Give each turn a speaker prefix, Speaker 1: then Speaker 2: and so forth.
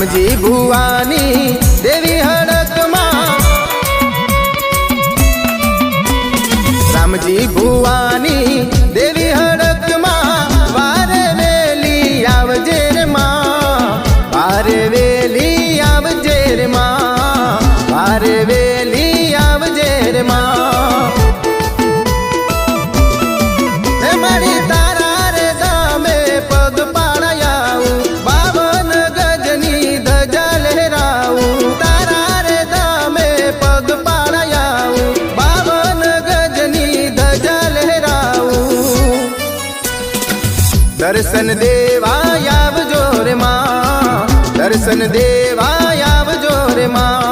Speaker 1: रामजी भुवानी देवी हड़क मां, रामजी भुवानी देवी हड़क मां, वारे वेली आवजे रे मां, वारे वेली आवजे रे मां, वारे वेली आवजे रे मां। मारी तारा रे दामे पग पाड़ायाऊ, बावन गजनी धजा लहराऊ, तारा रे दामे पग पाड़ायाऊ, बावन गजनी धजा लहराऊ। दर्शन देवा आवजो रे मां, दर्शन देवा आवजो रे मां।